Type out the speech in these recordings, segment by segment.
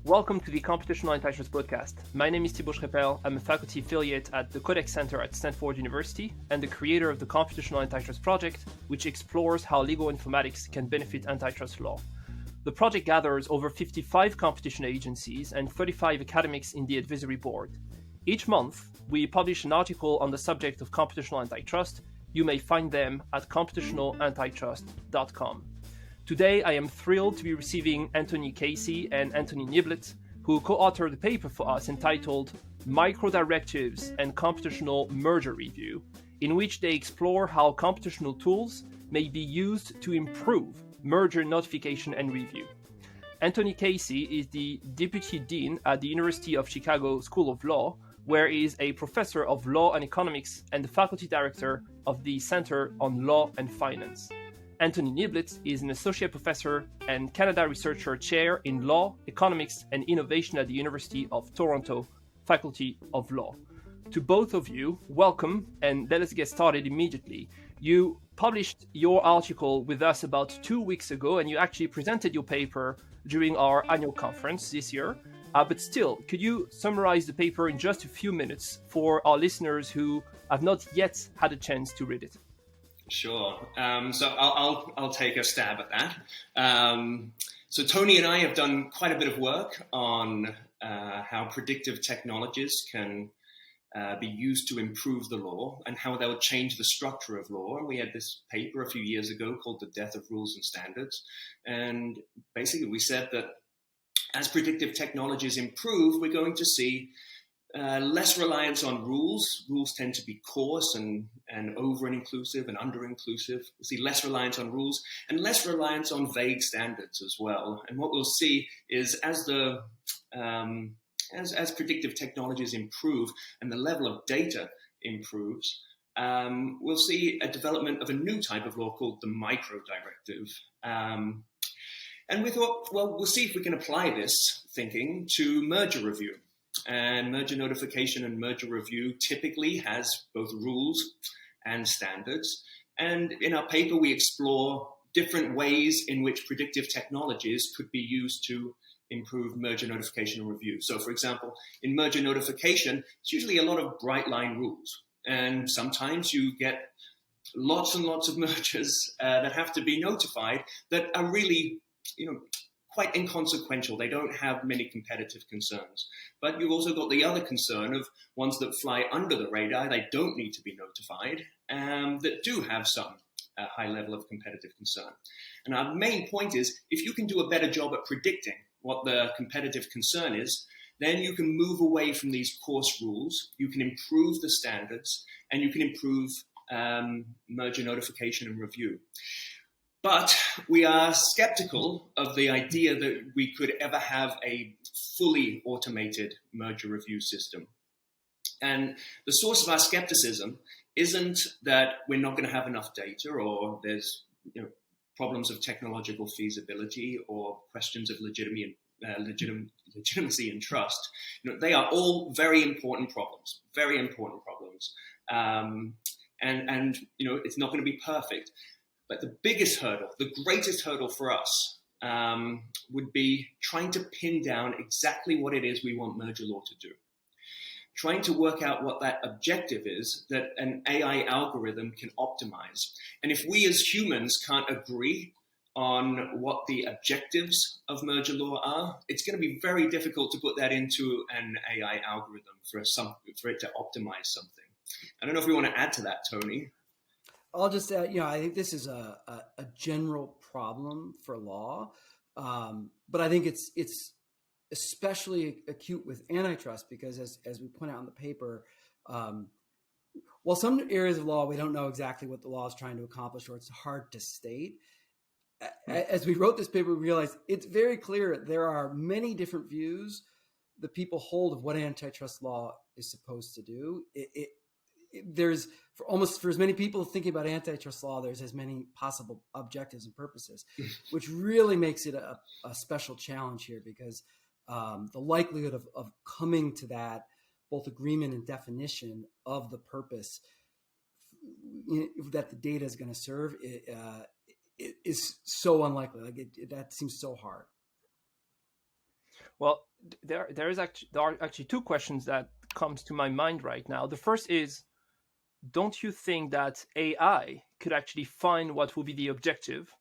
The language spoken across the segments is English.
Welcome to the Computational Antitrust podcast. My name is Thibaut Schreppel. I'm a faculty affiliate at the Codex Center at Stanford University and the creator of the Computational Antitrust Project, which explores how legal informatics can benefit antitrust law. The project gathers over 55 competition agencies and 35 academics in the advisory board. Each month, we publish an article on the subject of computational antitrust. You may find them at computationalantitrust.com. Today, I am thrilled to be receiving Anthony Casey and Anthony Niblett, who co-authored a paper for us entitled Micro-Directives and Computational Merger Review, in which they explore how computational tools may be used to improve merger notification and review. Anthony Casey is the Deputy Dean at the University of Chicago School of Law, where he is a professor of law and economics and the faculty director of the Center on Law and Finance. Anthony Niblett is an associate professor and Canada Researcher Chair in Law, Economics, and Innovation at the University of Toronto, Faculty of Law. To both of you, welcome, and let us get started immediately. You published your article with us about 2 weeks ago, and you actually presented your paper during our annual conference this year. But still, could you summarize the paper in just a few minutes for our listeners who have not yet had a chance to read it? Sure. So I'll take a stab at that. So Tony and I have done quite a bit of work on how predictive technologies can be used to improve the law and how they will change the structure of law. And we had this paper a few years ago called The Death of Rules and Standards. And basically we said that as predictive technologies improve, we're going to see less reliance on rules. Rules tend to be coarse and over-inclusive and under-inclusive. We'll see less reliance on rules and less reliance on vague standards as well. And what we'll see is as predictive technologies improve and the level of data improves, we'll see a development of a new type of law called the Micro-Directive. And we thought, well, we'll see if we can apply this thinking to merger review. And merger notification and merger review typically has both rules and standards. And in our paper, we explore different ways in which predictive technologies could be used to improve merger notification and review. So, for example, in merger notification, it's usually a lot of bright line rules. And sometimes you get lots and lots of mergers that have to be notified that are really, quite inconsequential. They don't have many competitive concerns. But you've also got the other concern of ones that fly under the radar. They don't need to be notified, that do have some high level of competitive concern. And our main point is, if you can do a better job at predicting what the competitive concern is, then you can move away from these coarse rules, you can improve the standards, and you can improve merger notification and review. But we are skeptical of the idea that we could ever have a fully automated merger review system. And the source of our skepticism isn't that we're not going to have enough data or there's problems of technological feasibility or questions of legitimacy and trust. They are all very important problems. And it's not going to be perfect. But the biggest hurdle, the greatest hurdle for us would be trying to pin down exactly what it is we want merger law to do. Trying to work out what that objective is that an AI algorithm can optimize. And if we as humans can't agree on what the objectives of merger law are, it's going to be very difficult to put that into an AI algorithm for it to optimize something. I don't know if we want to add to that, Tony. I'll just add, I think this is a general problem for law, but I think it's especially acute with antitrust because, as we point out in the paper, while some areas of law we don't know exactly what the law is trying to accomplish or it's hard to state, as we wrote this paper, we realized it's very clear there are many different views that people hold of what antitrust law is supposed to do. There's for as many people thinking about antitrust law, there's as many possible objectives and purposes, which really makes it a special challenge here because the likelihood of coming to that both agreement and definition of the purpose that the data is going to serve is so unlikely. That seems so hard. Well, there are actually two questions that comes to my mind right now. The first is, don't you think that AI could actually find what will be the objective?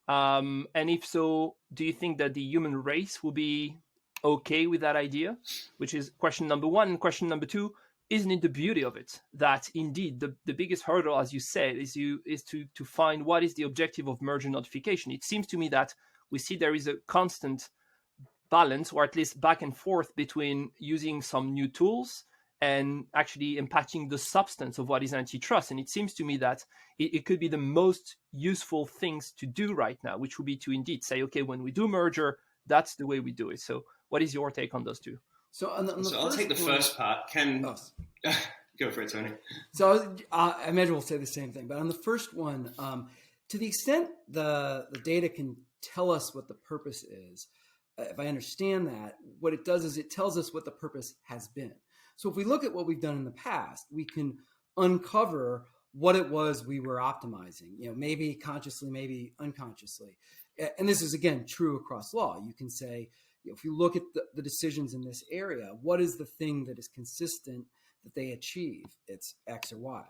And if so, do you think that the human race will be okay with that idea? Which is question number one. And question number two, isn't it the beauty of it that indeed the biggest hurdle, as you said, is to find what is the objective of merger notification? It seems to me that we see there is a constant balance, or at least back and forth, between using some new tools and actually impacting the substance of what is antitrust. And it seems to me that it could be the most useful things to do right now, which would be to indeed say, okay, when we do merger, that's the way we do it. So what is your take on those two? So, I'll take the first part. Go for it, Tony. So I imagine we'll say the same thing. But on the first one, to the extent the data can tell us what the purpose is, if I understand that, what it does is it tells us what the purpose has been. So if we look at what we've done in the past, we can uncover what it was we were optimizing, maybe consciously, maybe unconsciously. And this is, again, true across law. You can say, if you look at the decisions in this area, what is the thing that is consistent that they achieve? It's X or Y.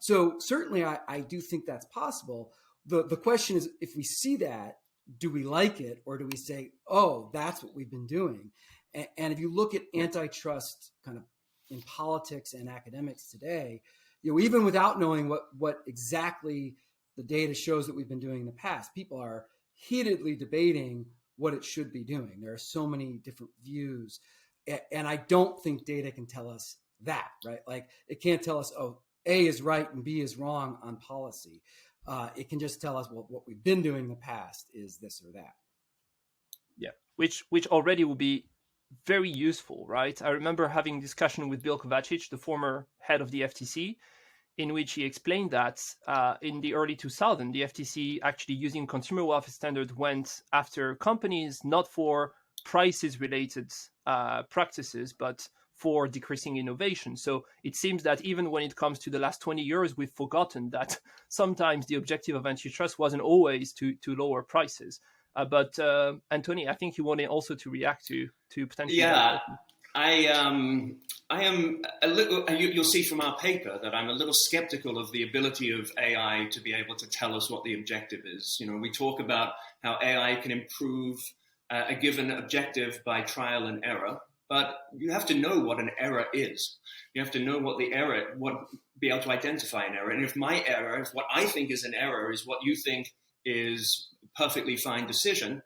So certainly I do think that's possible. The question is, if we see that, do we like it, or do we say, oh, that's what we've been doing? And if you look at antitrust kind of in politics and academics today, even without knowing what exactly the data shows that we've been doing in the past, people are heatedly debating what it should be doing. There are so many different views. And I don't think data can tell us that, right? Like, it can't tell us, oh, A is right and B is wrong on policy. It can just tell us, well, what we've been doing in the past is this or that. Yeah, which already will be very useful, right? I remember having a discussion with Bill Kovacic, the former head of the FTC, in which he explained that in the early 2000s, the FTC actually using consumer welfare standards went after companies not for prices-related practices, but for decreasing innovation. So it seems that even when it comes to the last 20 years, we've forgotten that sometimes the objective of antitrust wasn't always to lower prices. But Anthony, I think you wanted also to react to potentially. Yeah, I am a little. You'll see from our paper that I'm a little skeptical of the ability of AI to be able to tell us what the objective is. We talk about how AI can improve a given objective by trial and error, but you have to know what an error is. You have to know what the error, be able to identify an error. And if my error, if what I think is an error is what you think is perfectly fine decision,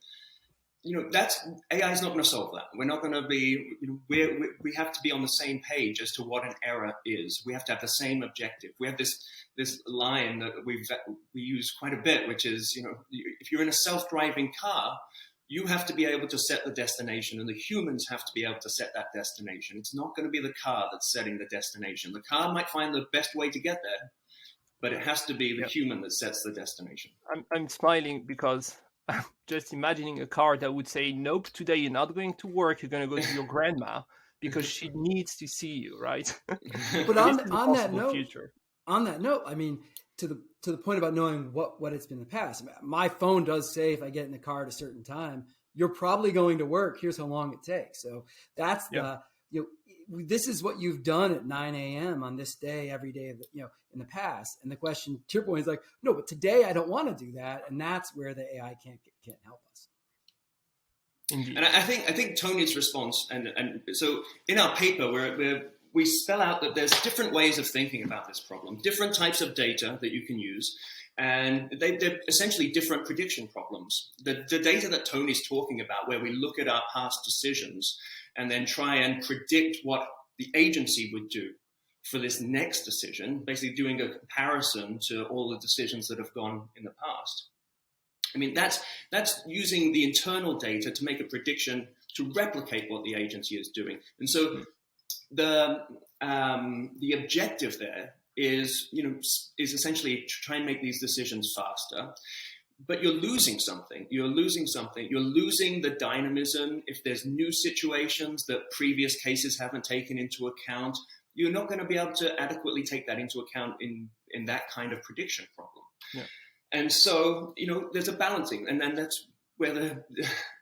that's AI is not going to solve that. We're not going to be. We have to be on the same page as to what an error is. We have to have the same objective. We have this line that we use quite a bit, which is, if you're in a self-driving car, you have to be able to set the destination, and the humans have to be able to set that destination. It's not going to be the car that's setting the destination. The car might find the best way to get there, but it has to be the human that sets the destination. I'm smiling because I'm just imagining a car that would say, nope, today you're not going to work, you're going to go to your grandma because she needs to see you, right? But on that note, I mean, to the point about knowing what it's been in the past, my phone does say if I get in the car at a certain time, you're probably going to work, here's how long it takes. So that's this is what you've done at 9 a.m. on this day, every day, in the past. And the question, to your point, is like, no, but today I don't want to do that. And that's where the AI can't help us. Indeed. And I think Tony's response, and so in our paper, we spell out that there's different ways of thinking about this problem, different types of data that you can use. And they're essentially different prediction problems. The data that Tony's talking about, where we look at our past decisions and then try and predict what the agency would do for this next decision, basically doing a comparison to all the decisions that have gone in the past. I mean, that's using the internal data to make a prediction to replicate what the agency is doing. And so the objective there is essentially to try and make these decisions faster. But you're losing something. You're losing the dynamism. If there's new situations that previous cases haven't taken into account, you're not going to be able to adequately take that into account in that kind of prediction problem. Yeah. And so, there's a balancing. And then that's where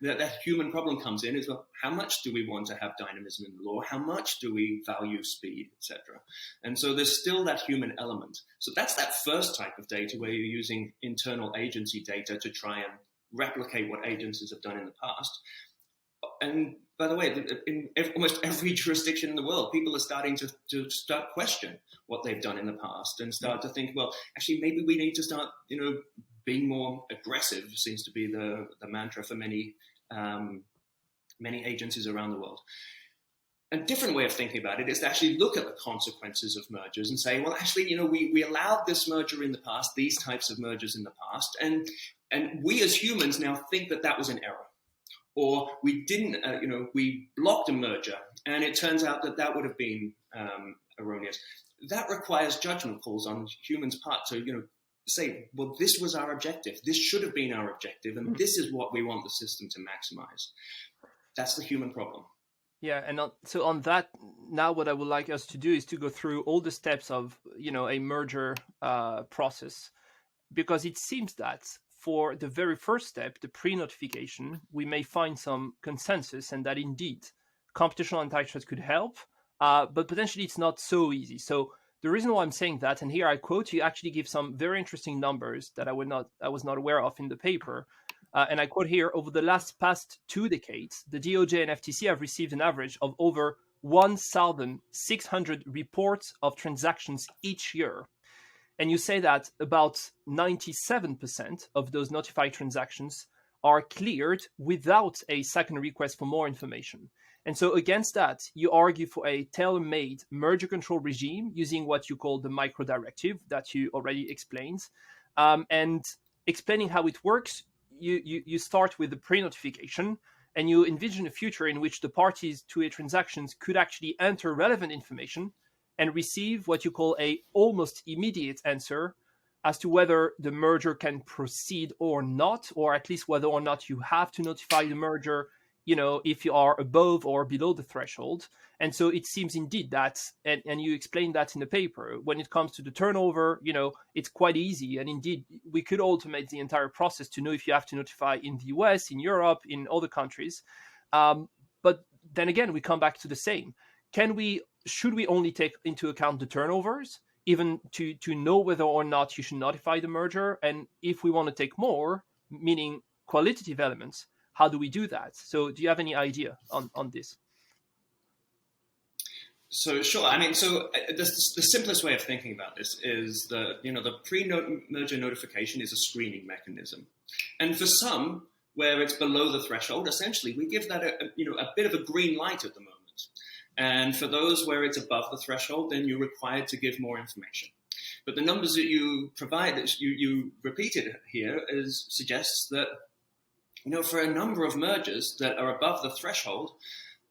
that human problem comes in is, well, how much do we want to have dynamism in the law? How much do we value speed, etc.? And so there's still that human element. So that's that first type of data where you're using internal agency data to try and replicate what agencies have done in the past. And by the way, in almost every jurisdiction in the world, people are starting to start question what they've done in the past and start to think, well, actually, maybe we need to start, being more aggressive. Seems to be the mantra for many agencies around the world. A different way of thinking about it is to actually look at the consequences of mergers and say, well, actually, we allowed this merger in the past, these types of mergers in the past, and we as humans now think that was an error. Or we didn't, we blocked a merger, and it turns out that would have been erroneous. That requires judgment calls on humans' part to, say, well, this was our objective. This should have been our objective, and this is what we want the system to maximize. That's the human problem. Yeah, and so on that, now what I would like us to do is to go through all the steps of, a merger process, because it seems that for the very first step, the pre-notification, we may find some consensus and that indeed computational antitrust could help, but potentially it's not so easy. So the reason why I'm saying that, and here I quote, you actually give some very interesting numbers that I was not aware of in the paper. And I quote here, over the past 2 decades, the DOJ and FTC have received an average of over 1,600 reports of transactions each year. And you say that about 97% of those notified transactions are cleared without a second request for more information. And so against that, you argue for a tailor-made merger control regime using what you call the Micro-Directive that you already explained. And explaining how it works, you start with the pre-notification, and you envision a future in which the parties to a transactions could actually enter relevant information and receive what you call a almost immediate answer as to whether the merger can proceed or not, or at least whether or not you have to notify the merger, if you are above or below the threshold. And so it seems indeed that, and you explain that in the paper, when it comes to the turnover, it's quite easy. And indeed, we could automate the entire process to know if you have to notify in the US, in Europe, in other countries. But then again, we come back to the same. Should we only take into account the turnovers, even to know whether or not you should notify the merger? And if we want to take more, meaning qualitative elements, how do we do that? So do you have any idea on this? So sure. I mean, so the simplest way of thinking about this is the pre-merger notification is a screening mechanism. And for some, where it's below the threshold, essentially, we give that a bit of a green light at the moment. And for those where it's above the threshold, then you're required to give more information. But the numbers that you provide, that you repeated here, suggests that for a number of mergers that are above the threshold,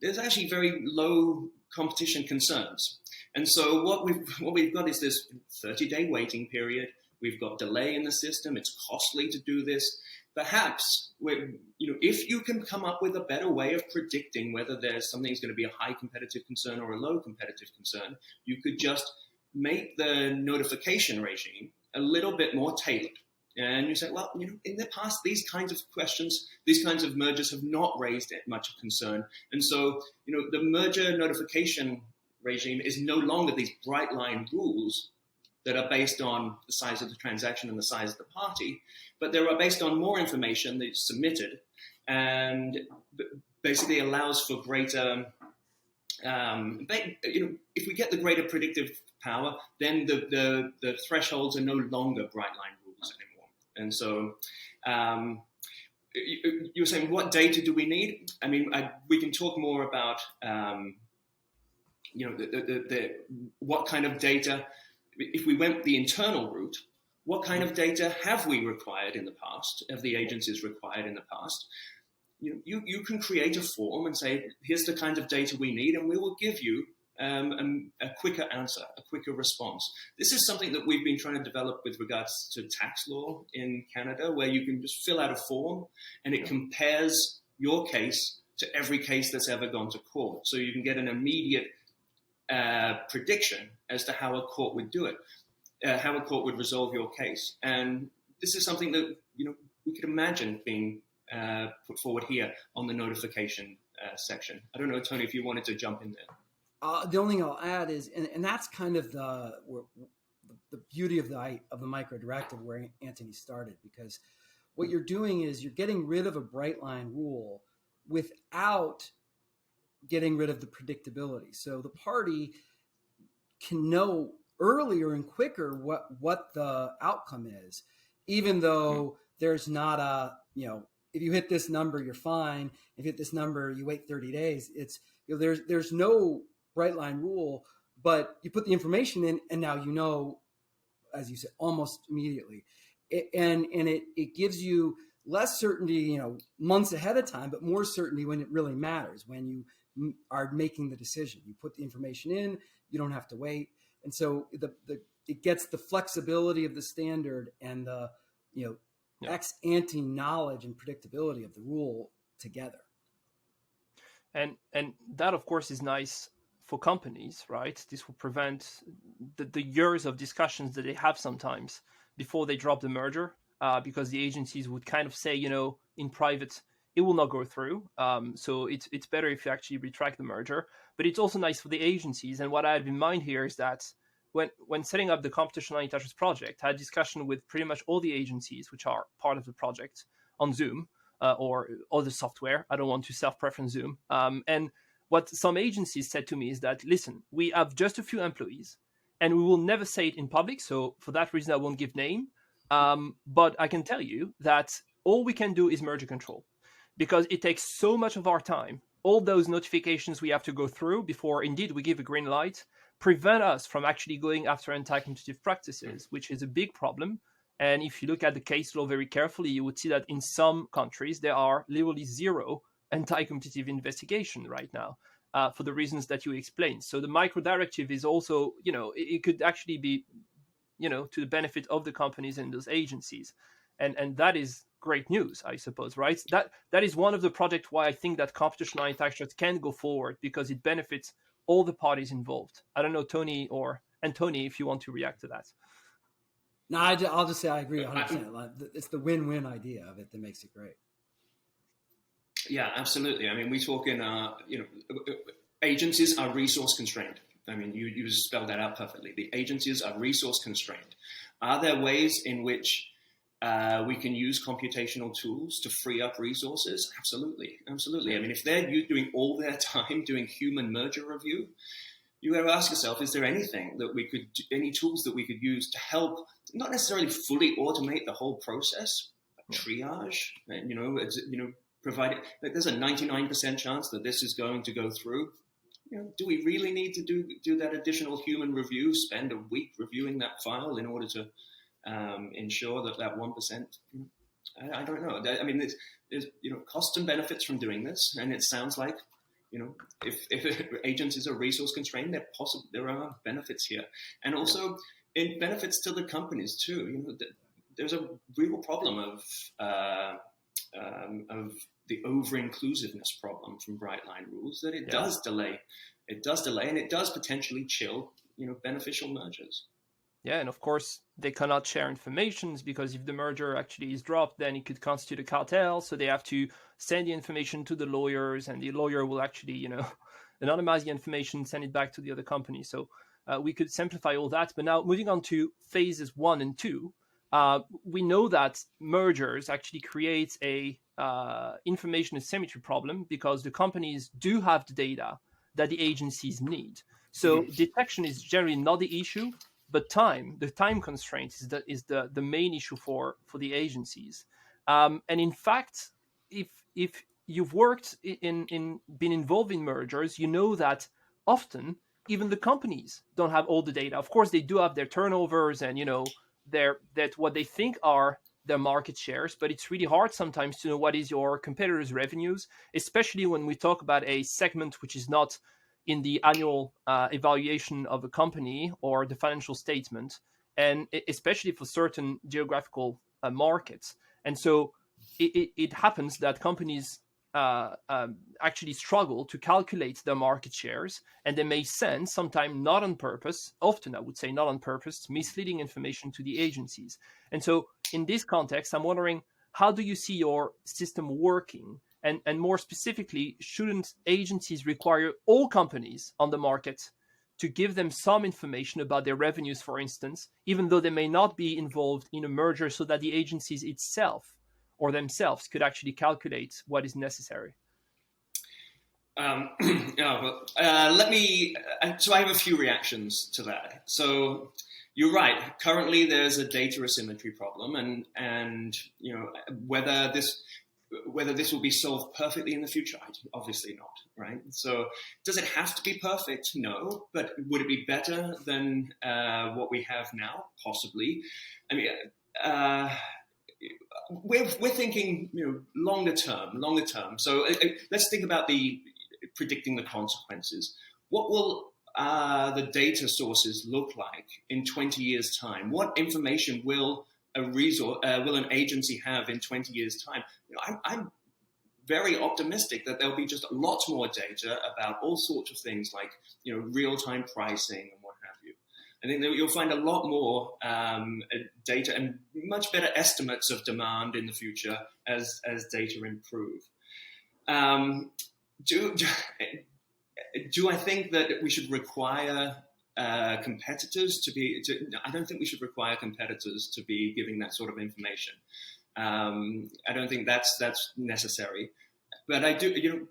there's actually very low competition concerns. And so what we've got is this 30-day waiting period. We've got delay in the system. It's costly to do this. Perhaps, if you can come up with a better way of predicting whether something's going to be a high competitive concern or a low competitive concern, you could just make the notification regime a little bit more tailored. And you say, well, in the past, these kinds of questions, these kinds of mergers have not raised much of concern. And so, the merger notification regime is no longer these bright line rules that are based on the size of the transaction and the size of the party, but they are based on more information that's submitted and basically allows for greater, if we get the greater predictive power, then the thresholds are no longer bright line rules anymore. And so you were saying, what data do we need? I mean, we can talk more about, what kind of data. If we went the internal route, what kind of data have we required in the past, have the agencies required in the past? You can create a form and say, here's the kind of data we need, and we will give you a quicker answer, a quicker response. This is something that we've been trying to develop with regards to tax law in Canada, where you can just fill out a form and it compares your case to every case that's ever gone to court. So you can get an immediate prediction as to how a court would do it, how a court would resolve your case. And this is something that we could imagine being put forward here on the notification section. I don't know, Tony, if you wanted to jump in there. The only thing I'll add is, and that's kind of the beauty of the micro-directive where Anthony started, because what you're doing is you're getting rid of a bright line rule without getting rid of the predictability. So the party can know earlier and quicker what the outcome is, even though there's not a, if you hit this number, you're fine. If you hit this number, you wait 30 days. It's, there's no bright line rule, but you put the information in and now, as you said, almost immediately. It gives you less certainty, months ahead of time, but more certainty when it really matters, when you are making the decision. You put the information in, you don't have to wait. And so it gets the flexibility of the standard and the, ex ante knowledge and predictability of the rule together. And that, of course, is nice for companies, right? This will prevent the years of discussions that they have sometimes before they drop the merger, because the agencies would kind of say, in private, it will not go through. So it's better if you actually retract the merger. But it's also nice for the agencies. And what I have in mind here is that when setting up the Computational Antitrust project, I had discussion with pretty much all the agencies which are part of the project on Zoom or other software. I don't want to self-preference Zoom. And what some agencies said to me is that, listen, we have just a few employees and we will never say it in public. So for that reason, I won't give name. But I can tell you that all we can do is merger control, because it takes so much of our time. All those notifications we have to go through before indeed we give a green light prevent us from actually going after anti-competitive practices, which is a big problem. And if you look at the case law very carefully, you would see that in some countries, there are literally zero anti-competitive investigation right now for the reasons that you explained. So the micro-directive is also, it could actually be, to the benefit of the companies and those agencies. And that is great news, I suppose, right? That is one of the projects why I think that computational antitrust can go forward, because it benefits all the parties involved. I don't know, Tony or Anthony, if you want to react to that. No, I'll just say I agree 100%. It's the win-win idea of it that makes it great. Yeah, absolutely. I mean, we talk in, agencies are resource constrained. I mean, you spelled that out perfectly. The agencies are resource constrained. Are there ways in which we can use computational tools to free up resources? Absolutely. Absolutely. I mean, if they're doing all their time doing human merger review, you got to ask yourself, is there anything that we could, any tools that we could use to help, not necessarily fully automate the whole process, but triage, and, provide, like, there's a 99% chance that this is going to go through. Do we really need to do that additional human review, spend a week reviewing that file in order to ensure that 1%, I don't know. I mean, there's costs and benefits from doing this, and it sounds like, if agencies are resource constrained, there are benefits here, and also it benefits to the companies too. There's a real problem of the over-inclusiveness problem from bright line rules, that it does delay, and it does potentially chill, beneficial mergers. Yeah, and of course, they cannot share information, because if the merger actually is dropped, then it could constitute a cartel. So they have to send the information to the lawyers, and the lawyer will actually, anonymize the information, send it back to the other company. So we could simplify all that. But now moving on to phases 1 and 2, we know that mergers actually create a information asymmetry problem, because the companies do have the data that the agencies need. So detection is generally not the issue. But the time constraint is the main issue for the agencies. And in fact, if you've worked been involved in mergers, you know that often even the companies don't have all the data. Of course, they do have their turnovers and that what they think are their market shares, but it's really hard sometimes to know what is your competitors' revenues, especially when we talk about a segment which is not in the annual evaluation of a company or the financial statement, and especially for certain geographical markets. And so it happens that companies actually struggle to calculate their market shares, and they may send, sometimes not on purpose, often I would say not on purpose, misleading information to the agencies. And so in this context, I'm wondering, how do you see your system working? And more specifically, shouldn't agencies require all companies on the market to give them some information about their revenues, for instance, even though they may not be involved in a merger, so that the agencies itself or themselves could actually calculate what is necessary? Let me. So I have a few reactions to that. So you're right. Currently, there's a data asymmetry problem, and whether this will be solved perfectly in the future, obviously not. Right. So does it have to be perfect? No. But would it be better than what we have now? Possibly. I mean. We're thinking, longer term. So let's think about predicting the consequences. What will the data sources look like in 20 years' time? What information will an agency have in 20 years' time? I'm very optimistic that there'll be just lots more data about all sorts of things like real-time pricing and what have you. I think that you'll find a lot more data and much better estimates of demand in the future as data improve. Do I think that we should require competitors to be? I don't think we should require competitors to be giving that sort of information. I don't think that's necessary. But I do.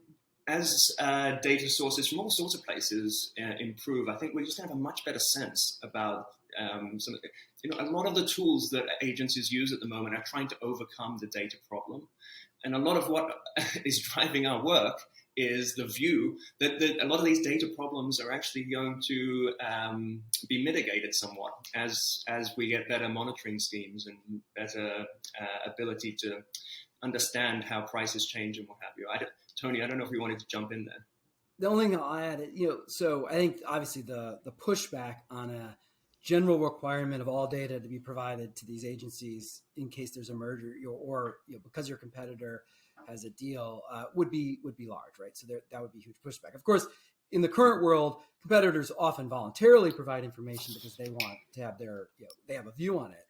As data sources from all sorts of places improve, I think we're just going to have a much better sense about a lot of the tools that agencies use at the moment are trying to overcome the data problem. And a lot of what is driving our work is the view that a lot of these data problems are actually going to be mitigated somewhat as we get better monitoring schemes and better ability to understand how prices change and what have you. Tony, I don't know if you wanted to jump in there. The only thing I'll add, so I think obviously the pushback on a general requirement of all data to be provided to these agencies in case there's a merger, or because your competitor has a deal, would be large, right? So that would be huge pushback. Of course, in the current world, competitors often voluntarily provide information because they want to have they have a view on it,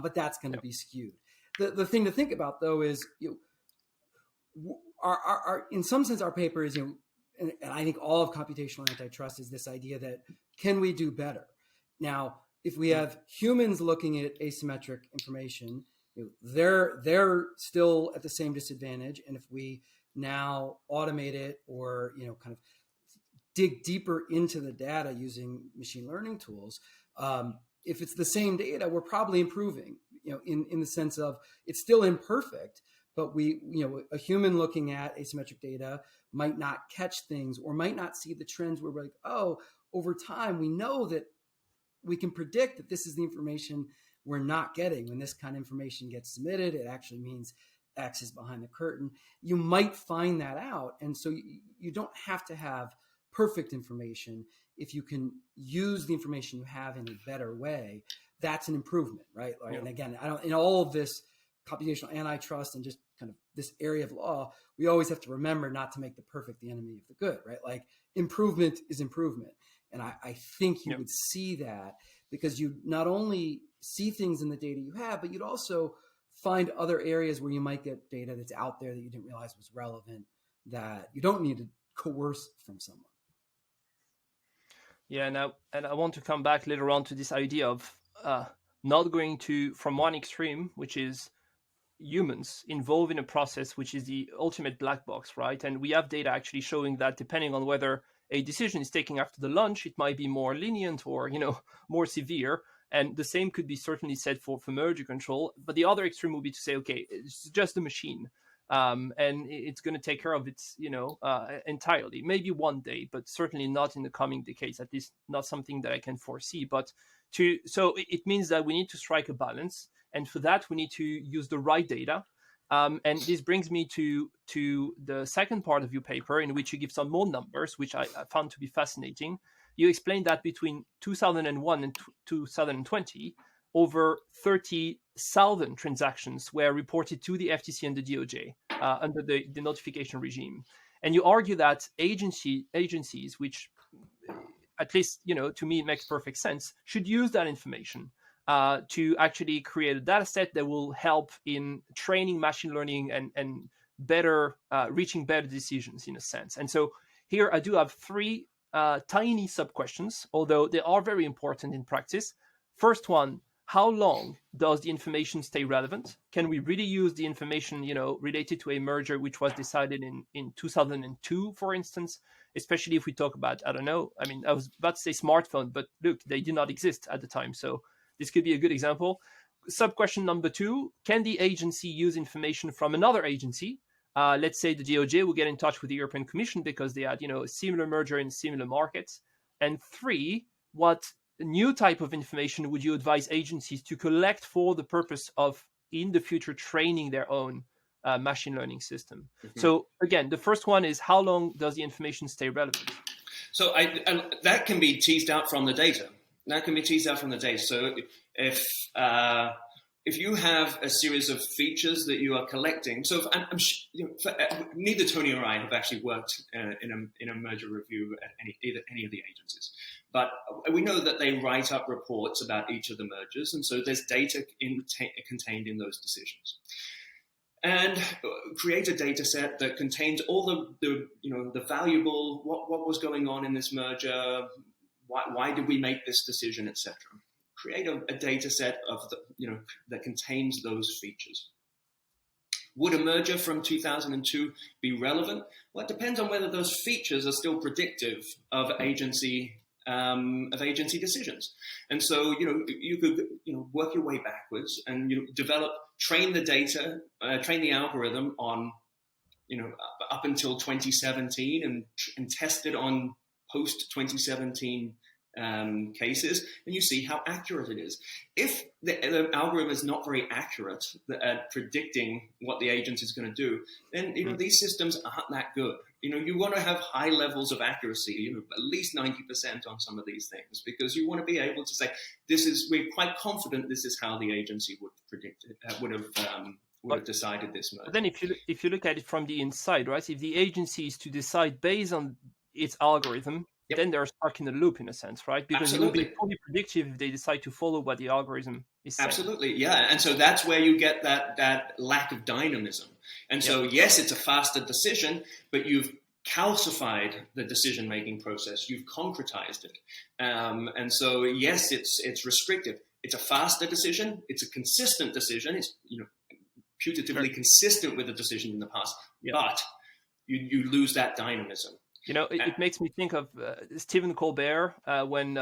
but that's going to be skewed. The thing to think about though is our in some sense our paper is and I think all of computational antitrust is this idea that can we do better? Now, if we have humans looking at asymmetric information, they're still at the same disadvantage, and if we now automate it or kind of dig deeper into the data using machine learning tools, if it's the same data, we're probably improving. In the sense of it's still imperfect, but a human looking at asymmetric data might not catch things or might not see the trends where we're like, oh, over time, we know that we can predict that this is the information we're not getting. When this kind of information gets submitted, it actually means X is behind the curtain. You might find that out. And so you don't have to have perfect information. If you can use the information you have in a better way, that's an improvement, right? Yeah. And again, in all of this computational antitrust and just kind of this area of law, we always have to remember not to make the perfect the enemy of the good, right? Like improvement is improvement. And I think you would see that because you not only see things in the data you have, but you'd also find other areas where you might get data that's out there that you didn't realize was relevant, that you don't need to coerce from someone. Yeah, and I want to come back later on to this idea of not going from one extreme, which is humans involved in a process which is the ultimate black box, right? And we have data actually showing that depending on whether a decision is taken after the lunch, it might be more lenient or more severe. And the same could be certainly said for merger control. But the other extreme would be to say, okay, it's just a machine, and it's going to take care of it, entirely. Maybe one day, but certainly not in the coming decades. At least not something that I can foresee. So it means that we need to strike a balance, and for that we need to use the right data. And this brings me to the second part of your paper, in which you give some more numbers, which I found to be fascinating. You explained that between 2001 and 2020, over 30,000 transactions were reported to the FTC and the DOJ under the notification regime. And you argue that agencies, which at least to me makes perfect sense, should use that information to actually create a data set that will help in training machine learning and better reaching better decisions in a sense. And so here I do have three tiny sub questions, although they are very important in practice. First one, how long does the information stay relevant? Can we really use the information, related to a merger which was decided in 2002, for instance, especially if we talk about, I don't know, I mean, I was about to say smartphone, but look, they did not exist at the time. So this could be a good example. Sub question number two, can the agency use information from another agency? Let's say the DOJ will get in touch with the European Commission because they had, a similar merger in similar markets. And three, what new type of information would you advise agencies to collect for the purpose of, in the future, training their own machine learning system? Mm-hmm. So again, the first one is, how long does the information stay relevant? So that can be teased out from the data. So if you have a series of features that you are collecting, so neither Tony or I have actually worked in a merger review at any of the agencies, but we know that they write up reports about each of the mergers, and so there's data contained in those decisions. And create a data set that contains all the valuable, what was going on in this merger, why did we make this decision, etc. Create a data set of that contains those features. Would a merger from 2002 be relevant? Well, it depends on whether those features are still predictive of agency decisions. And so you could work your way backwards and train the algorithm on up until 2017 and test it on post 2017 cases, and you see how accurate it is. If the algorithm is not very accurate at predicting what the agent is going to do, then these systems aren't that good. You want to have high levels of accuracy, at least 90% on some of these things, because you want to be able to say, we're quite confident this is how the agency would predict it, would have decided this merger. But then if you look at it from the inside, right? If the agency is to decide based on its algorithm, yep, then they're stuck in a loop in a sense, right? Because Absolutely. It will be fully predictive if they decide to follow what the algorithm is saying. Absolutely, yeah. And so that's where you get that lack of dynamism. And so, yes, it's a faster decision, but you've calcified the decision-making process. You've concretized it. And so, yes, it's restrictive. It's a faster decision. It's a consistent decision. It's putatively consistent with the decision in the past, yep, but you lose that dynamism. It makes me think of Stephen Colbert when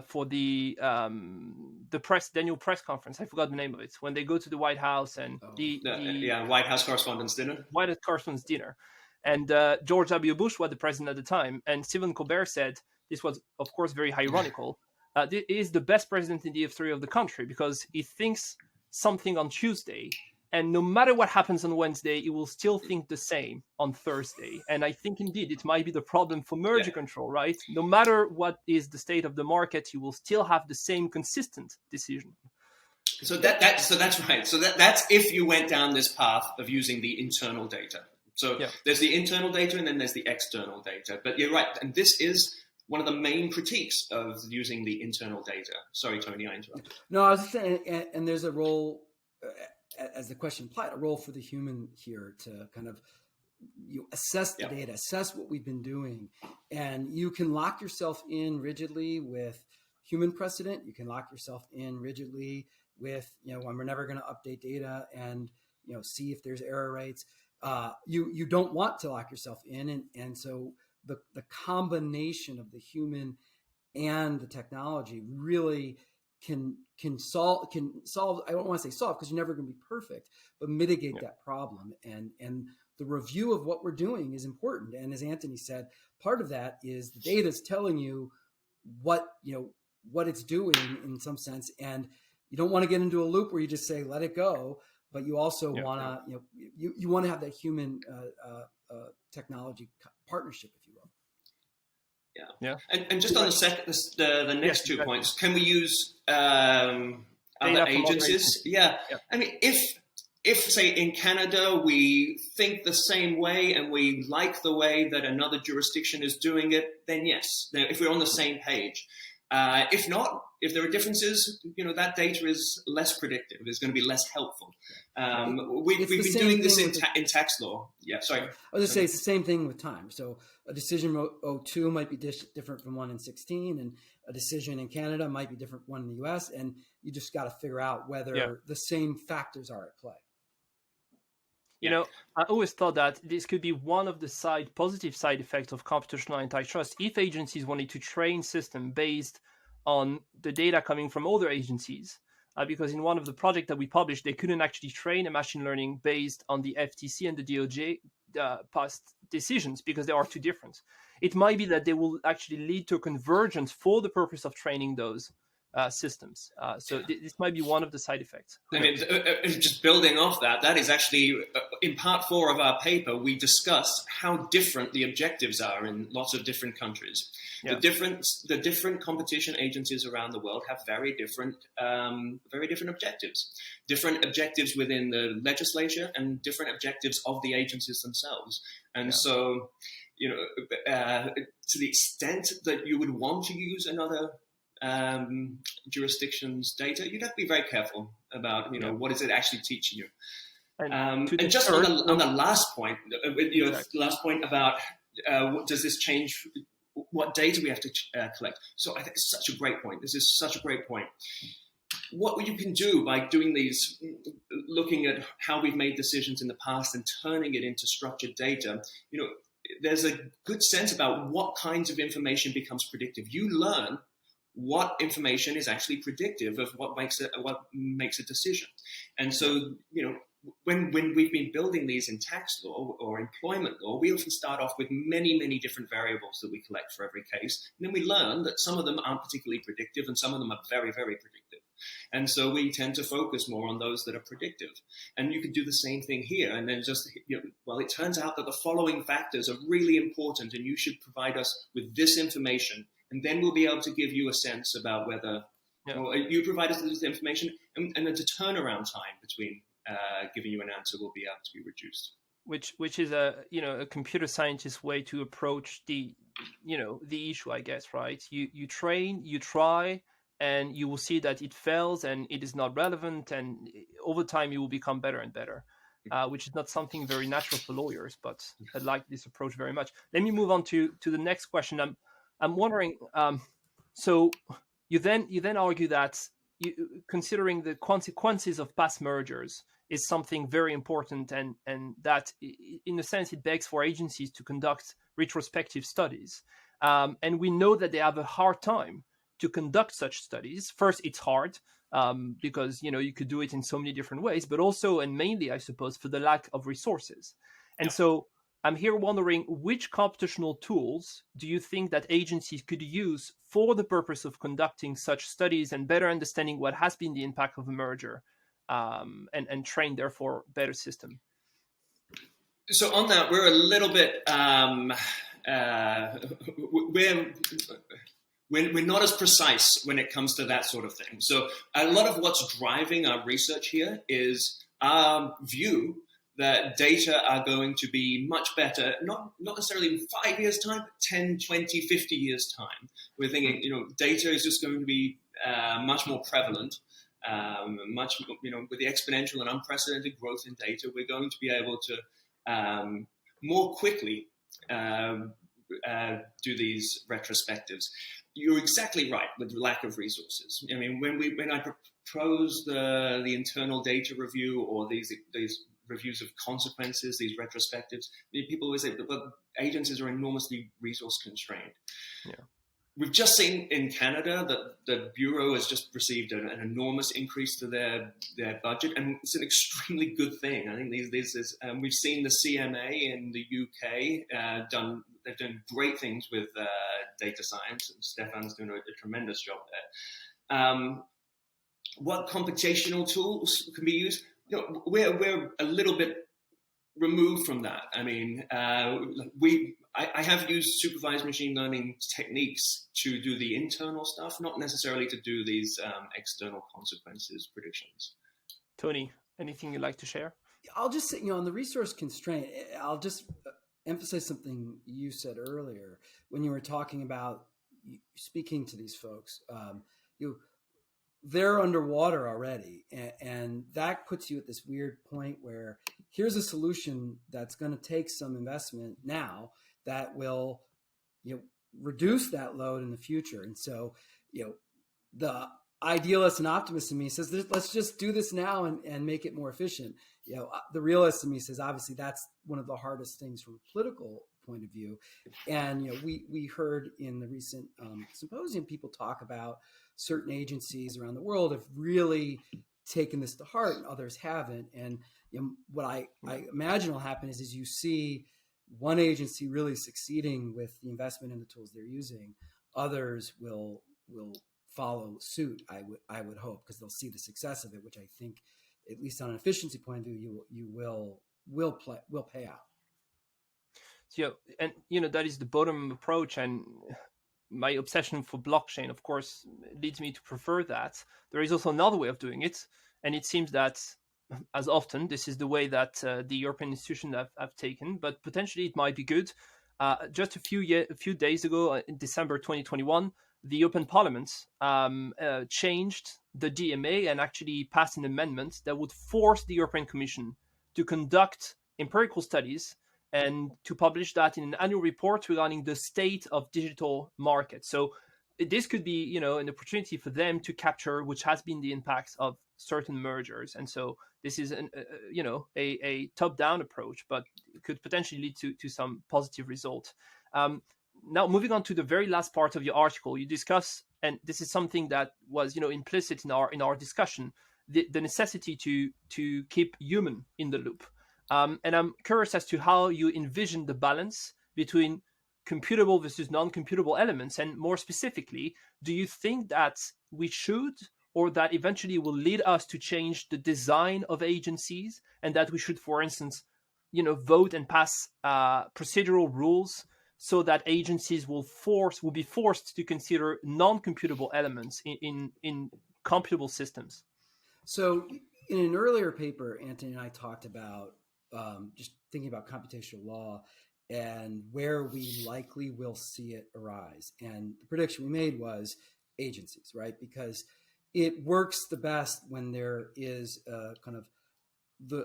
for the annual press conference. I forgot the name of it. When they go to the White House and White House Correspondents' Dinner. White House Correspondents' Dinner, and George W. Bush was the president at the time, and Stephen Colbert said, this was of course very ironical. This is the best president in the history of the country because he thinks something on Tuesday, and no matter what happens on Wednesday, he will still think the same on Thursday. And I think indeed it might be the problem for merger control, right? No matter what is the state of the market, you will still have the same consistent decision. So that's right. So that's if you went down this path of using the internal data. So there's the internal data and then there's the external data. But you're right, and this is one of the main critiques of using the internal data. Sorry, Tony, I interrupted. No, I was just saying, and there's a role. As the question implied, a role for the human here to kind of assess the data, assess what we've been doing. And you can lock yourself in rigidly with human precedent. You can lock yourself in rigidly with, when we're never going to update data and, see if there's error rates. You don't want to lock yourself in. And so the combination of the human and the technology really can solve, I don't want to say solve because you're never going to be perfect, but mitigate that problem. And the review of what we're doing is important. And as Anthony said, part of that is the data is telling you what it's doing in some sense. And you don't want to get into a loop where you just say, let it go. But you also want to, you want to have that human technology partnership, if you will. Yeah. And just on the next 2 points, can we use other agencies? Yeah. I mean, if say in Canada we think the same way and we like the way that another jurisdiction is doing it, then yes. Now, if we're on the same page, If not, if there are differences, that data is less predictive. It's going to be less helpful. We've been doing this in tax law. Yeah, sorry. I was going to say it's the same thing with time. So a decision 02 might be different from one in 16, and a decision in Canada might be different from one in the US. And you just got to figure out whether the same factors are at play. I always thought that this could be one of the positive side effects of computational antitrust. If agencies wanted to train systems based on the data coming from other agencies, because in one of the projects that we published, they couldn't actually train a machine learning based on the FTC and the DOJ past decisions because they are too different. It might be that they will actually lead to a convergence for the purpose of training those systems. So this might be one of the side effects. I mean, just building off that is actually, in part 4 of our paper, we discuss how different the objectives are in lots of different countries. Yeah. The different competition agencies around the world have very different objectives. Different objectives within the legislature and different objectives of the agencies themselves. And so, to the extent that you would want to use another jurisdiction's data, you'd have to be very careful about what is it actually teaching you. And just on the last point, last point about does this change what data we have to collect? So I think it's such a great point. This is such a great point. What you can do by doing these, looking at how we've made decisions in the past and turning it into structured data, there's a good sense about what kinds of information becomes predictive. You learn what information is actually predictive of what makes a decision. And so, when we've been building these in tax law or employment law, we often start off with many, many different variables that we collect for every case. And then we learn that some of them aren't particularly predictive and some of them are very, very predictive. And so we tend to focus more on those that are predictive. And you could do the same thing here. And then just, it turns out that the following factors are really important and you should provide us with this information. And then we'll be able to give you a sense about whether you provide us with this information, and then the turnaround time between giving you an answer will be able to be reduced. Which is a computer scientist way to approach the issue, I guess, right? You train, you try, and you will see that it fails and it is not relevant, and over time you will become better and better. Which is not something very natural for lawyers, but I like this approach very much. Let me move on to the next question. I'm wondering, so you then argue that considering the consequences of past mergers is something very important, and that in a sense it begs for agencies to conduct retrospective studies. And we know that they have a hard time to conduct such studies. First, it's hard because you could do it in so many different ways, but also and mainly, I suppose, for the lack of resources. And so I'm here wondering, which computational tools do you think that agencies could use for the purpose of conducting such studies and better understanding what has been the impact of a merger, and train, therefore, better system? So on that, we're a little bit, we're not as precise when it comes to that sort of thing. So a lot of what's driving our research here is our view that data are going to be much better, not necessarily in 5 years' time, but 10, 20, 50 years' time. We're thinking, data is just going to be much more prevalent, with the exponential and unprecedented growth in data, we're going to be able to more quickly do these retrospectives. You're exactly right with the lack of resources. I mean, when I propose the internal data review or these reviews of consequences, these retrospectives, people always say, well, agencies are enormously resource constrained. Yeah. We've just seen in Canada that the Bureau has just received an enormous increase to their budget, and it's an extremely good thing. I think we've seen the CMA in the UK they've done great things with data science, and Stefan's doing a tremendous job there. What computational tools can be used? We're a little bit removed from that. I mean, I have used supervised machine learning techniques to do the internal stuff, not necessarily to do these external consequences predictions. Tony, anything you'd like to share? I'll just say, on the resource constraint, I'll just emphasize something you said earlier when you were talking about, speaking to these folks, they're underwater already, and that puts you at this weird point where here's a solution that's going to take some investment now that will reduce that load in the future. And so the idealist and optimist in me says, let's just do this now and make it more efficient. The realist in me says, obviously that's one of the hardest things from a political point of view. And we heard in the recent symposium people talk about certain agencies around the world have really taken this to heart and others haven't. And what I imagine will happen is you see one agency really succeeding with the investment in the tools they're using, others will follow suit. I would hope, because they'll see the success of it, which I think, at least on an efficiency point of view, you will pay out. So, and that is the bottom approach, and my obsession for blockchain, of course, leads me to prefer that. There is also another way of doing it, and it seems that, as often, this is the way that the European institutions have taken, but potentially it might be good. Just a few days ago, in December 2021, the European Parliament changed the DMA and actually passed an amendment that would force the European Commission to conduct empirical studies and to publish that in an annual report regarding the state of digital markets. So this could be, an opportunity for them to capture which has been the impacts of certain mergers. And so this is a top-down approach, but it could potentially lead to some positive result. Now, moving on to the very last part of your article, you discuss, and this is something that was implicit in our discussion, the necessity to keep human in the loop. And I'm curious as to how you envision the balance between computable versus non-computable elements. And more specifically, do you think that we should, or that eventually will lead us to change the design of agencies, and that we should, for instance, vote and pass procedural rules so that agencies will be forced to consider non-computable elements in computable systems? So in an earlier paper, Anthony and I talked about just thinking about computational law and where we likely will see it arise. And the prediction we made was agencies, right? Because it works the best when there is kind of the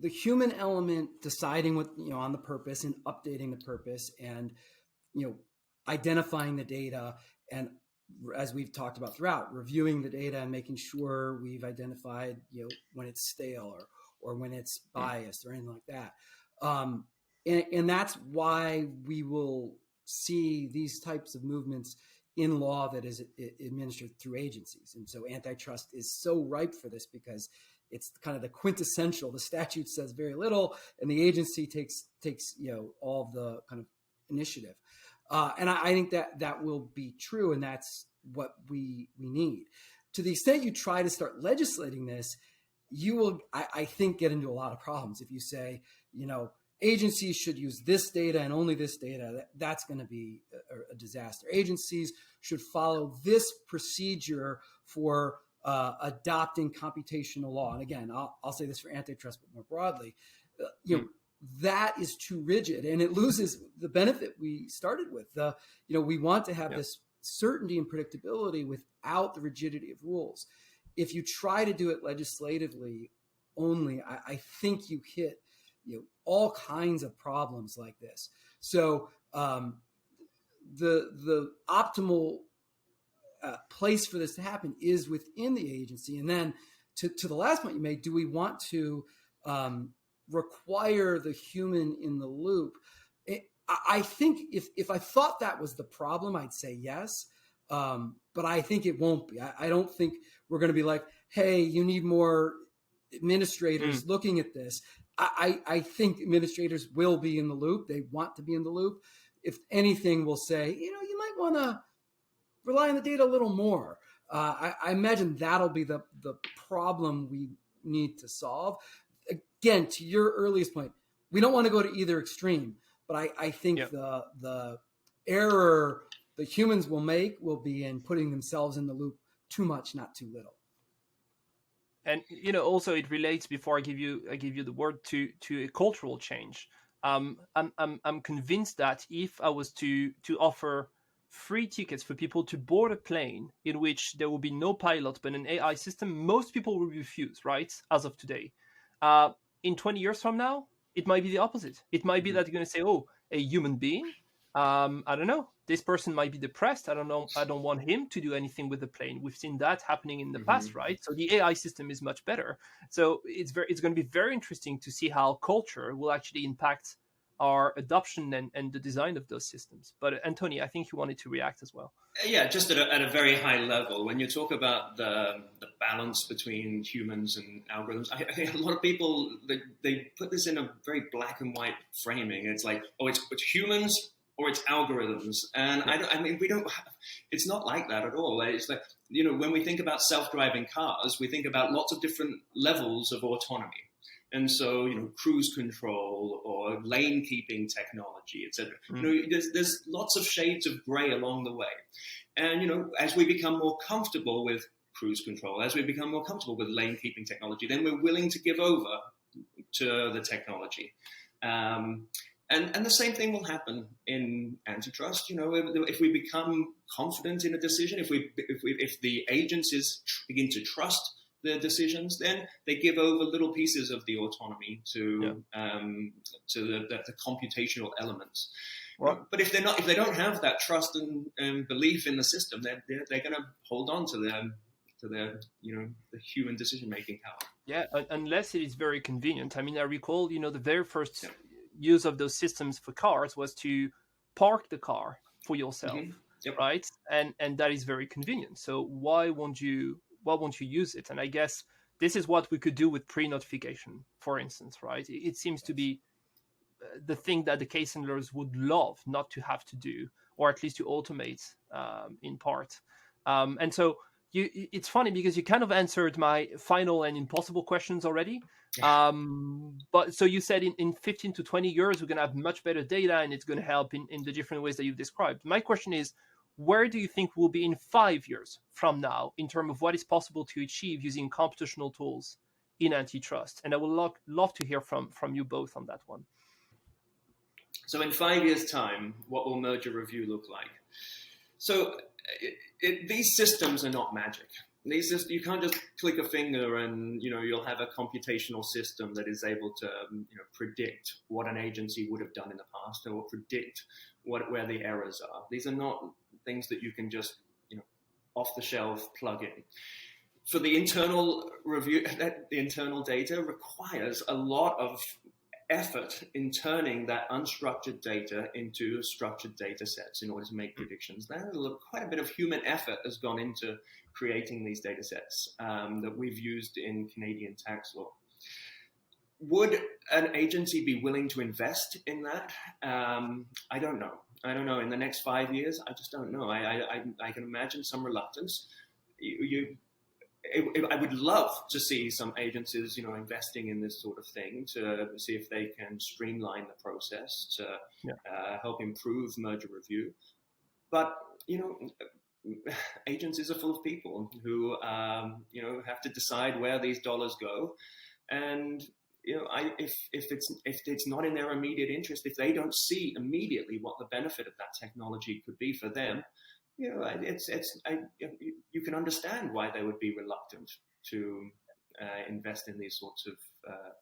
human element deciding what, on the purpose and updating the purpose and, identifying the data, and as we've talked about throughout, reviewing the data and making sure we've identified, when it's stale or when it's biased or anything like that. And that's why we will see these types of movements in law that is administered through agencies. And so antitrust is so ripe for this because it's kind of the quintessential. The statute says very little, and the agency takes all of the kind of initiative. And I think that will be true, and that's what we need. To the extent you try to start legislating this, you will, I think, get into a lot of problems. If you say, agencies should use this data and only this data, that's going to be a disaster. Agencies should follow this procedure for adopting computational law. And again, I'll say this for antitrust, but more broadly, that is too rigid, and it loses the benefit we started with. We want to have this certainty and predictability without the rigidity of rules. If you try to do it legislatively only, I think you hit all kinds of problems like this. So the optimal place for this to happen is within the agency. And then to the last point you made, do we want to require the human in the loop? I think if I thought that was the problem, I'd say yes. But I think it won't be. I don't think we're going to be like, hey, you need more administrators looking at this. I think administrators will be in the loop. They want to be in the loop. If anything, we'll say, you might want to rely on the data a little more. I imagine that'll be the problem we need to solve. Again, to your earliest point, we don't want to go to either extreme, but I think the error the humans will make will be in putting themselves in the loop too much, not too little. And also it relates, before I give you the word, to a cultural change. I'm convinced that if I was to offer free tickets for people to board a plane in which there will be no pilot but an AI system, most people will refuse, right? As of today. In 20 years from now, it might be the opposite. It might be that you're going to say, oh, a human being, I don't know, this person might be depressed. I don't know. I don't want him to do anything with the plane. We've seen that happening in the past, right? So the AI system is much better. So it's going to be very interesting to see how culture will actually impact our adoption and the design of those systems. But Anthony, I think you wanted to react as well. Yeah, just at a very high level, when you talk about the balance between humans and algorithms, I think a lot of people, they put this in a very black and white framing. It's like, oh, it's humans or it's algorithms. And it's not like that at all. It's like, when we think about self-driving cars, we think about lots of different levels of autonomy. And so, cruise control or lane keeping technology, etc. There's lots of shades of gray along the way. And, as we become more comfortable with cruise control, as we become more comfortable with lane keeping technology, then we're willing to give over to the technology. And the same thing will happen in antitrust. If we become confident in a decision, if the agencies begin to trust the decisions, then they give over little pieces of the autonomy to the computational elements. Well, but if they don't have that trust and belief in the system, they're going to hold on to their the human decision making power. Yeah, unless it is very convenient. I mean, I recall the very first use of those systems for cars was to park the car for yourself, right? And that is very convenient. So why won't you use it? And I guess this is what we could do with pre-notification, for instance, right? It seems to be the thing that the case handlers would love not to have to do, or at least to automate in part. And so it's funny because you kind of answered my final and impossible questions already. But so you said in 15 to 20 years, we're going to have much better data and it's going to help in the different ways that you've described. My question is, where do you think we'll be in 5 years from now in terms of what is possible to achieve using computational tools in antitrust? And I would love to hear from you both on that one. So in 5 years' time, what will merger review look like? So these systems are not magic. You can't just click a finger and you'll have a computational system that is able to predict what an agency would have done in the past or predict where the errors are. These are not things that you can just off the shelf plug in. For the internal review, the internal data requires a lot of effort in turning that unstructured data into structured data sets in order to make predictions. Quite a bit of human effort has gone into creating these data sets that we've used in Canadian tax law. Would an agency be willing to invest in that? I don't know. In the next 5 years, I just don't know. I can imagine some reluctance. I would love to see some agencies, investing in this sort of thing to see if they can streamline the process to help improve merger review. But, agencies are full of people who, have to decide where these dollars go. And, if it's not in their immediate interest, if they don't see immediately what the benefit of that technology could be for them, you can understand why they would be reluctant to invest in these sorts of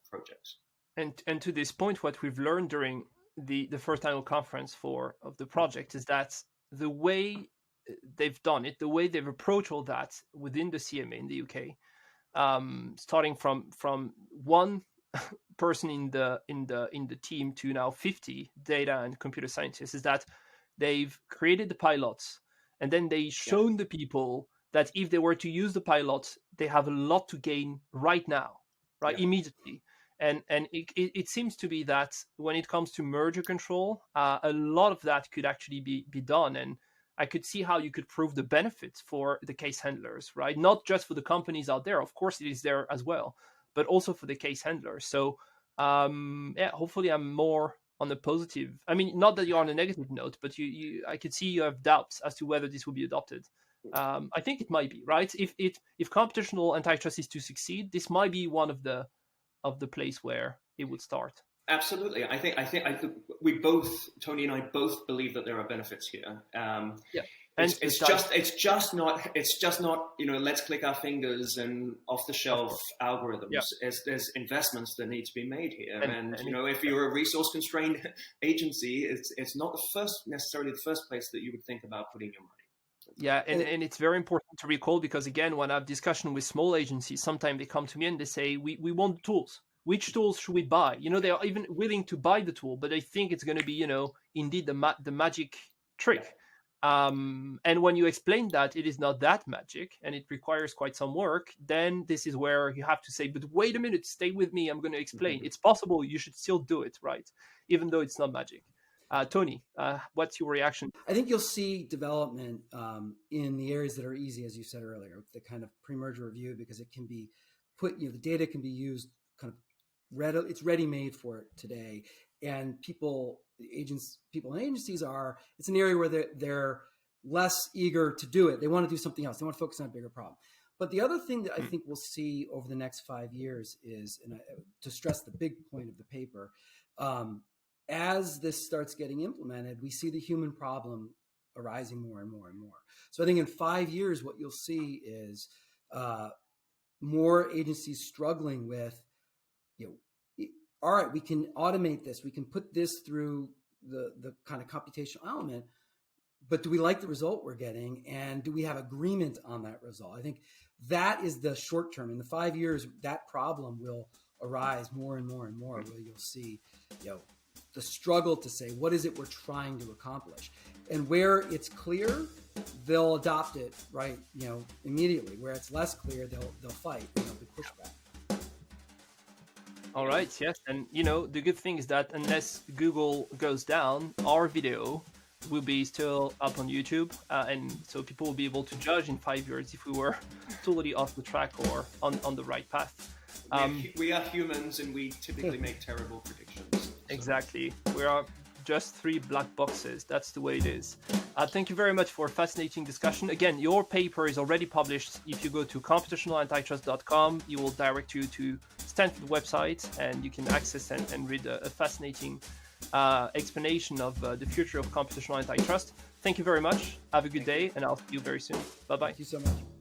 projects. And to this point, what we've learned during the first annual conference of the project is that the way they've done it, the way they've approached all that within the CMA in the UK, starting from one person in the team to now 50 data and computer scientists, is that they've created the pilots. And then they shown the people that if they were to use the pilot, they have a lot to gain right now, immediately. And it seems to be that when it comes to merger control, a lot of that could actually be done. And I could see how you could prove the benefits for the case handlers, right? Not just for the companies out there. Of course, it is there as well, but also for the case handlers. So, hopefully I'm more on the positive. I mean, not that you're on a negative note, but I could see you have doubts as to whether this will be adopted. I think it might be, right? If computational antitrust is to succeed, this might be one of the place where it would start. Absolutely. I think we both, Tony and I both believe that there are benefits here. Yeah. It's just not let's click our fingers and off the shelf algorithms. Yeah. There's investments that need to be made here, and if yeah. you're a resource constrained agency, it's not necessarily the first place that you would think about putting your money. Yeah, and it's very important to recall, because again, when I have discussion with small agencies, sometimes they come to me and they say, we want tools. Which tools should we buy? They are even willing to buy the tool, but they think it's going to be, indeed the magic trick. Yeah. And when you explain that it is not that magic and it requires quite some work, then this is where you have to say, but wait a minute, stay with me. I'm going to explain. Mm-hmm. It's possible. You should still do it, right? Even though it's not magic. Tony, what's your reaction? I think you'll see development in the areas that are easy, as you said earlier, the kind of pre-merger review, because it can be put, the data can be used kind of it's ready-made for it today. And people and agencies it's an area where they're less eager to do it. They want to do something else. They want to focus on a bigger problem. But the other thing that I think we'll see over the next 5 years is, and to stress the big point of the paper, as this starts getting implemented, we see the human problem arising more and more and more. So I think in 5 years, what you'll see is more agencies struggling with, all right, we can automate this. We can put this through the kind of computational element, but do we like the result we're getting? And do we have agreement on that result? I think that is the short term. In the 5 years, that problem will arise more and more and more, where you'll see, the struggle to say, what is it we're trying to accomplish? And where it's clear, they'll adopt it, right, immediately. Where it's less clear, they'll fight, there'll be pushback. All right, yes. And, the good thing is that unless Google goes down, our video will be still up on YouTube. And so people will be able to judge in 5 years if we were totally off the track or on the right path. We are humans, and we typically make terrible predictions. So. Exactly. We are just 3 black boxes. That's the way it is. Thank you very much for a fascinating discussion. Again, your paper is already published. If you go to computationalantitrust.com, it will direct you to Stanford website, and you can access and read a fascinating explanation of the future of computational antitrust. Thank you very much. Have a good day, and I'll see you very soon. Bye-bye. Thank you so much.